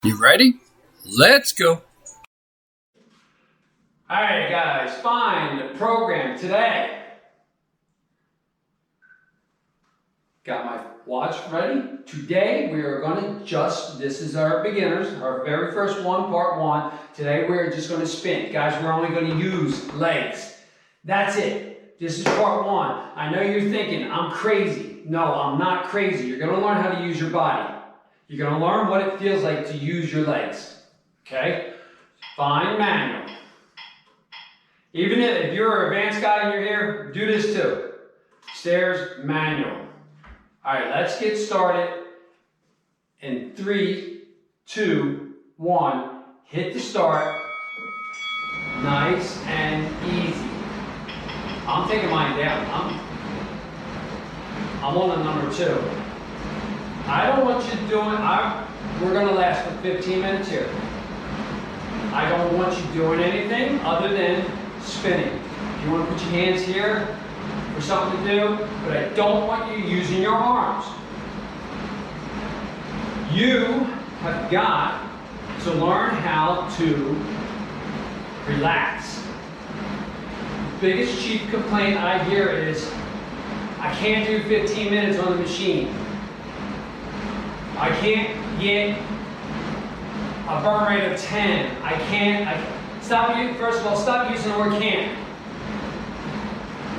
You ready? Let's go. Alright guys, find the program today. Got my watch ready. Today we are going to this is our beginners, our very first one, part one. Today we're just going to spin. Guys, we're only going to use legs. That's it. This is part one. I know you're thinking, I'm crazy. No, I'm not crazy. You're going to learn how to use your body. You're going to learn what it feels like to use your legs. Okay? Find manual. Even if you're an advanced guy and you're here, do this too. Stairs, manual. Alright, let's get started. In 3, 2, 1, hit the start. Nice and easy. I'm taking mine down. I'm on the number 2. I don't want you doing, we're going to last for 15 minutes here. I don't want you doing anything other than spinning. If you want to put your hands here for something to do, but I don't want you using your arms. You have got to learn how to relax. The biggest chief complaint I hear is, I can't do 15 minutes on the machine. I can't get a burn rate of 10. First of all, stop using the word can't.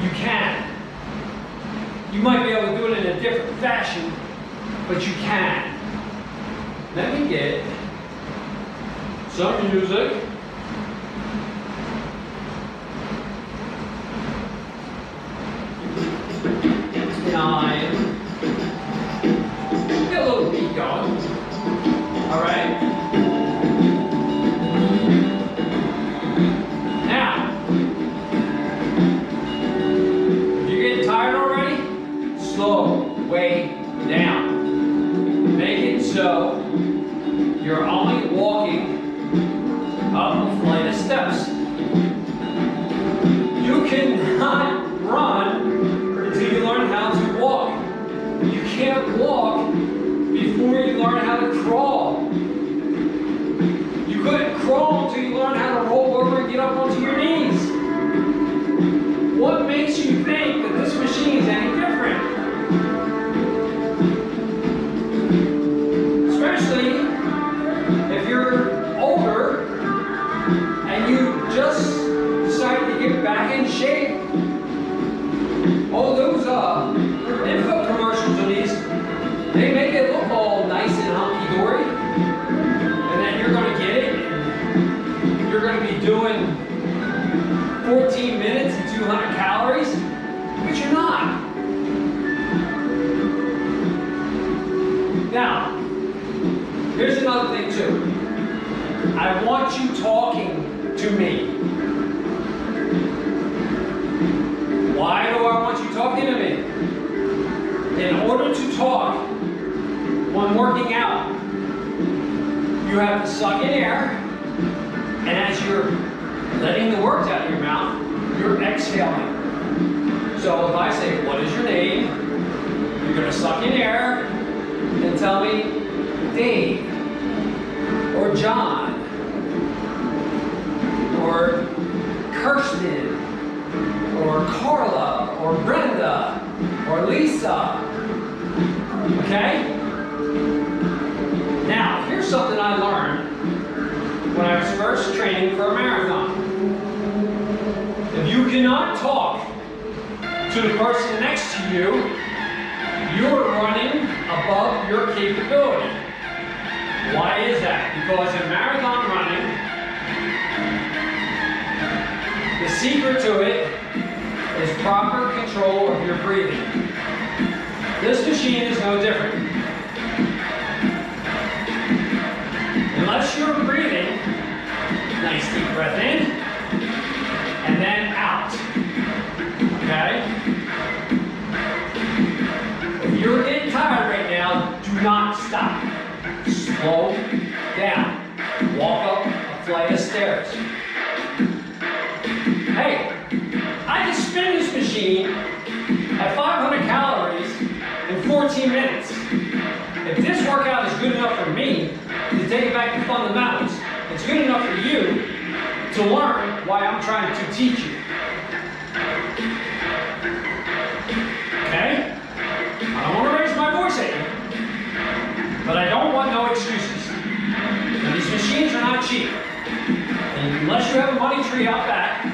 You can. You might be able to do it in a different fashion, but you can. Let me get some music. Get a little beat going. All right. Now, if you're getting tired already, slow way down. Make it so you're only walking up a flight of steps. You cannot run until you learn how to walk. You can't walk before you learn how to crawl. You couldn't crawl until you learn how to roll over and get up onto your knees. What makes you think that this machine is any different? Especially if you're older and you just decided to get back in shape. All those info commercials of these, they make it look all nice and hunky-dory. And then you're going to get it, and you're going to be doing 14 minutes and 200 calories, but you're not. Now, here's another thing too. I want you talking to me. Why do I want you talking to me? In order to talk when working out, you have to suck in air, and as you're letting the words out of your mouth, you're exhaling. So if I say, what is your name? You're going to suck in air and tell me Dave, or John, or Kirsten, or Carla, or Brenda, or Lisa. Okay? Now, here's something I learned when I was first training for a marathon. If you cannot talk to the person next to you, you're running above your capability. Why is that? Because in marathon running, the secret to it is proper control of your breathing. This machine is no different. Unless you're breathing, nice deep breath in, and then out. Okay? If you're getting tired right now, do not stop. Slow down. Walk up a flight of stairs. Hey, I can spin this machine at 500 calories in 14 minutes. If this workout is good enough for me to taking back the fundamentals. It's good enough for you to learn why I'm trying to teach you. Okay? I don't want to raise my voice at you, but I don't want no excuses. Now, these machines are not cheap. And unless you have a money tree out back,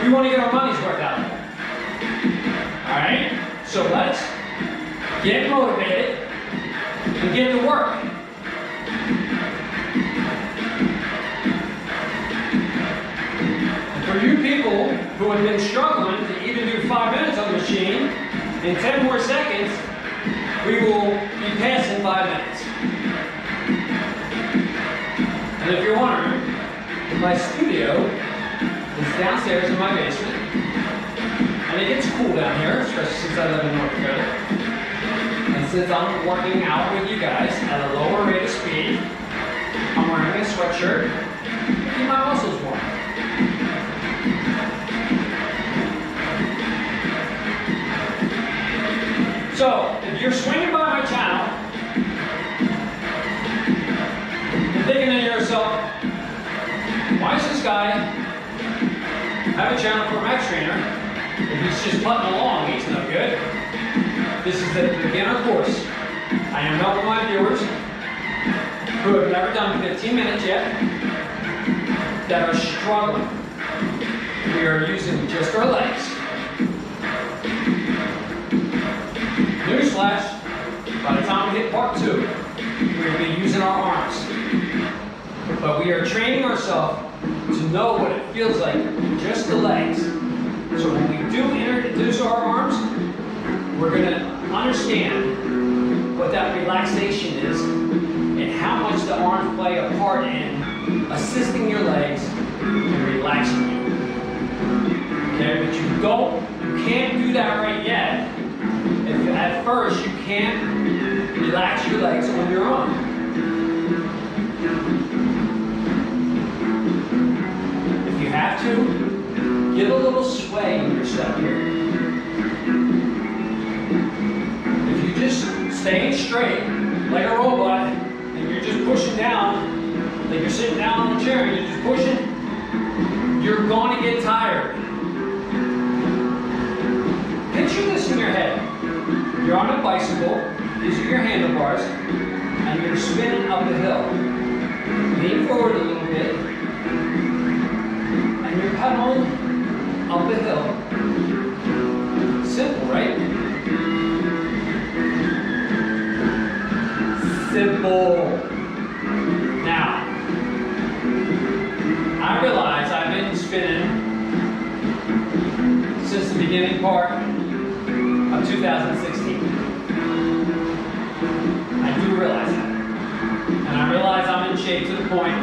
we want to get our money's worth out of it. Alright? So let's get motivated and get to work. And for you people who have been struggling to even do 5 minutes on the machine, in 10 more seconds, we will be passing 5 minutes. And if you're wondering, my studio is downstairs in my basement. And it gets cool down here, especially since I live in North Dakota. And since I'm working out with you guys at a lower rate of speed, I'm wearing a sweatshirt to keep my muscles warm. So, if you're swinging by my channel, you're thinking to yourself, why does this guy have a channel for a max trainer? If he's just putting along, he's no good. This is the beginner course. I am helping my viewers who have never done 15 minutes yet, that are struggling. We are using just our legs. Newsflash, by the time we hit part 2, we're going to be using our arms. But we are training ourselves to know what it feels like with just the legs. So when we do introduce our arms, we're going to understand what that relaxation is and how much the arms play a part in assisting your legs and relaxing you. Okay, but you can't do that right yet. If at first you can't relax your legs on your own. If you have to, get a little sway in your step here. If you just staying straight, like a robot, and you're just pushing down, like you're sitting down on the chair and you're just pushing, you're going to get tired. Picture this in your head. You're on a bicycle, these are your handlebars, and you're spinning up the hill. Lean forward a little bit, and you're pedaling up the hill. Simple, right? Simple. Now, I realize I've been spinning since the beginning part of 2016. I do realize that. And I realize I'm in shape to the point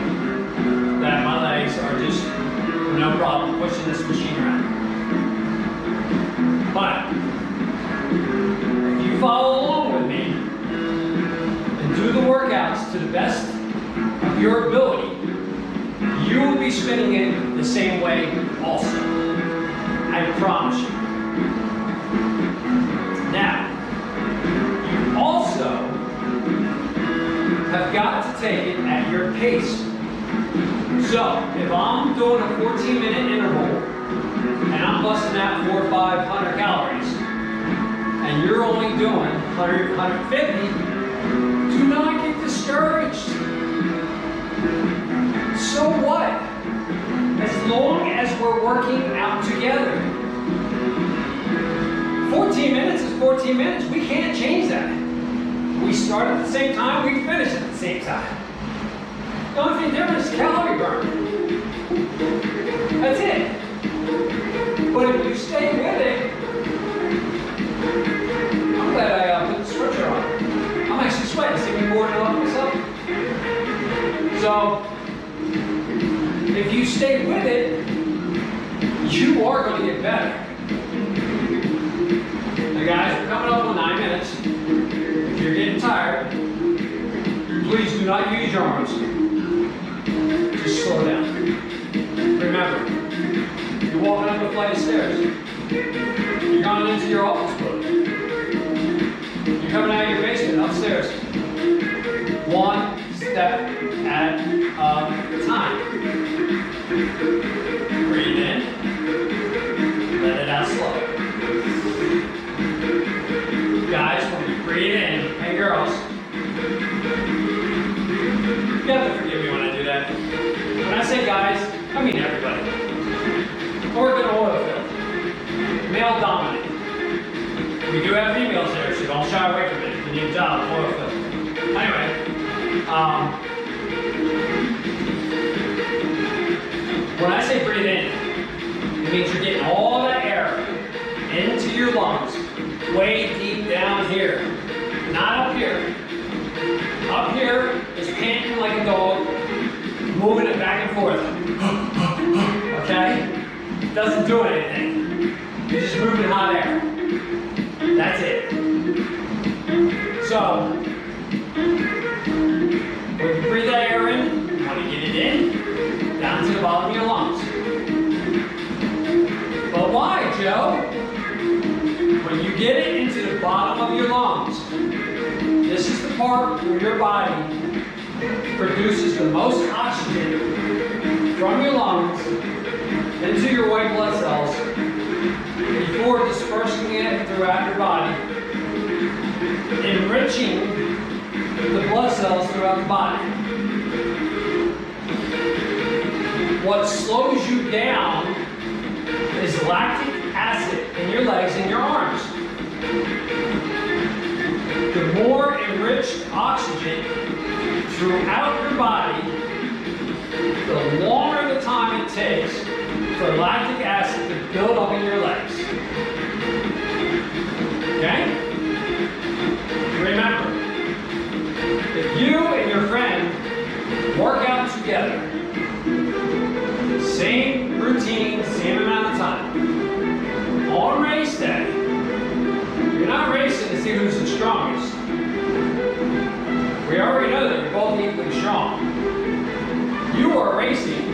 that my legs are just no problem pushing this machine around. But if you follow along with me and do the workouts to the best of your ability, you will be spinning it the same way also. I promise you. Now, you also have got to take it at your pace. So, if I'm doing a 14-minute interval, and I'm busting out 400 or 500 calories, and you're only doing 100, 150, do not get discouraged. So what? As long as we're working out together. 14 minutes is 14 minutes. We can't change that. We start at the same time, we finish at the same time. The only thing different is calorie burn. That's it. But if you stay with it, I'm glad I put the sweatshirt on. I'm actually sweating, see me boarding off myself. So, if you stay with it, you are going to get better. Now guys, we're coming up on 9 minutes. If you're getting tired, please do not use your arms. Just slow down. Remember, you're walking up a flight of stairs. You're going into your office building. You're coming out of your basement upstairs. 1, step at a time. Breathe in, let it out slow. Guys, when you breathe in, and girls, you have to forgive me when I do that. When I say guys, I mean everybody. Oregon oil field, male dominant. We do have females there, so don't shy away from it. You need a job, oil field. Anyway, when I say breathe in, it means you're getting all that air into your lungs, way deep down here, not up here. Up here is panting like a dog, moving it back and forth. Okay? Doesn't do anything. You're just moving hot air. That's it. So, when you breathe that air in, you want to get it in, down to the bottom of your lungs. But why, Joe? When you get it into the bottom of your lungs, this is the part where your body produces the most oxygen from your lungs into your white blood cells before dispersing it throughout your body, enriching the blood cells throughout the body. What slows you down is lactic acid in your legs and your arms. The more enriched oxygen throughout your body, the longer the time it takes for lactic acid to build up in your legs. Okay? Remember, if you and your friend work out together, same routine, same amount of time, on race day, you're not racing to see who's the strongest. We already know that you're both equally strong. You are racing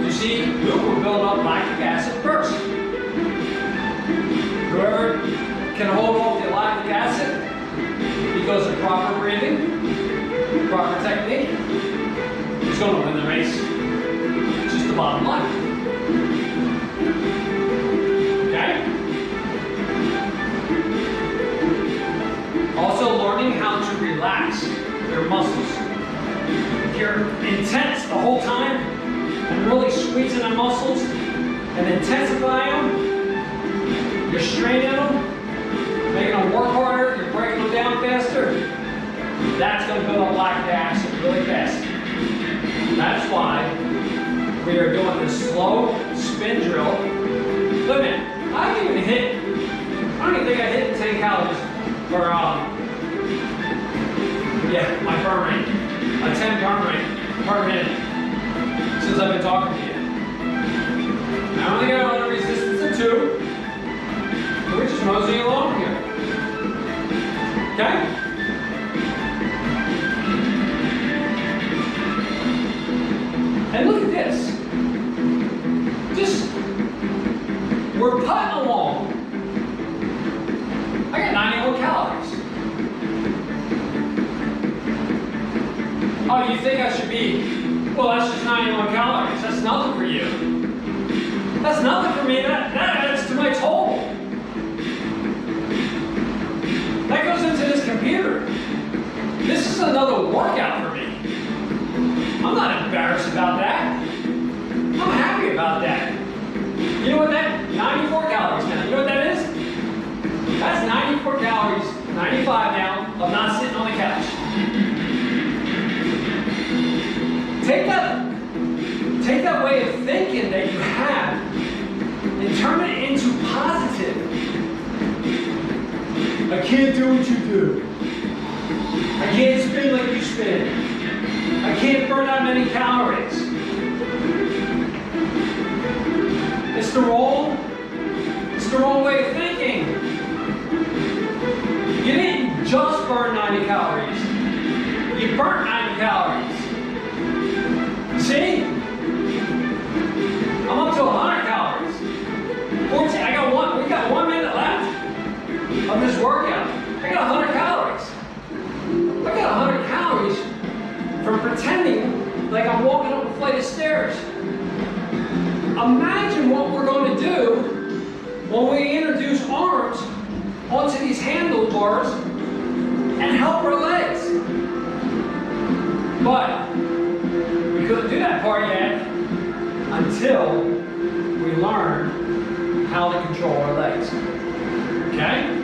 to see who will build up lactic acid first. Whoever can hold off the lactic acid because of proper breathing, proper technique, is going to win the race. It's just the bottom line. Okay? Also learning how to relax your muscles. If you're intense the whole time and really squeezing the muscles and intensifying them, you're straining them, making them work harder, you're breaking them down faster, that's going to build up lactic acid really fast. That's why we are doing this slow spin drill. Look at it, I don't even think I hit 10 calories for my burn rate. A 10 burn rate per minute since I've been talking to you. I only got a resistance of 2. So we're just moseying along here. Okay? And look at this. We're putting along. I got 91 calories. Oh, you think I should be, well, that's just 91 calories. That's nothing for you. That's nothing for me. That adds to my total. That goes into this computer. This is another workout for me. I'm not embarrassed about that. I'm happy about that. You know what that, 94 calories now, you know what that is? That's 94 calories, 95 now, of not sitting on the couch. Take that way of thinking that you have and turn it into positive. I can't do what you do. I can't spin like you spin. I can't burn that many calories. It's the wrong way of thinking. You didn't just burn 90 calories. You burnt 90 calories. See? I'm up to 100 calories. 14, we got 1 minute left of this workout. I got 100 calories. I got 100 calories from pretending like I'm walking up a flight of stairs. Imagine what we're going to do when we introduce arms onto these handlebars and help our legs. But we couldn't do that part yet until we learn how to control our legs. Okay?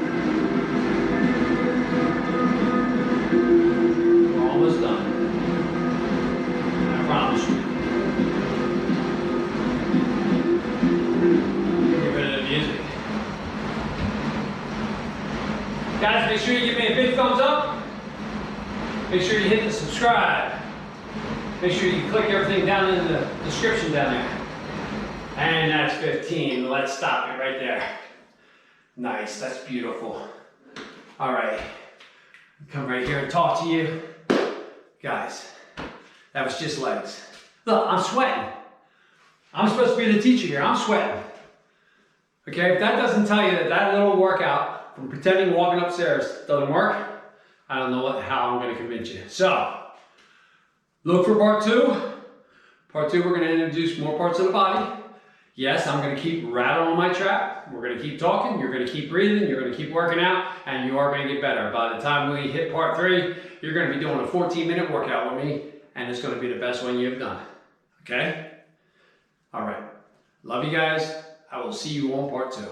We're almost done. I promise you. Get rid of the music. Guys, make sure you give me a big thumbs up. Make sure you hit the subscribe. Make sure you click everything down in the description down there. And that's 15. Let's stop it right there. Nice, that's beautiful. All right, come right here and talk to you. Guys, that was just legs. Look, I'm sweating. I'm supposed to be the teacher here, I'm sweating. Okay, if that doesn't tell you that that little workout from pretending walking upstairs doesn't work, I don't know how I'm gonna convince you. So, look for part two. Part two, we're gonna introduce more parts of the body. Yes, I'm gonna keep rattling on my trap. We're gonna keep talking, you're gonna keep breathing, you're gonna keep working out, and you are gonna get better. By the time we hit part three, you're gonna be doing a 14-minute workout with me, and it's gonna be the best one you've done. Okay? All right. Love you guys. I will see you on part two.